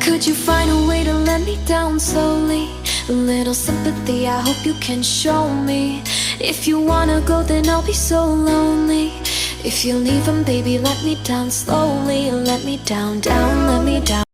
Could you find a way to let me down slowly? A little sympathy, I hope you can show me. If you wanna go, then I'll be so lonely. If you're leaving, baby, let me down slowly. Let me down, down, let me down.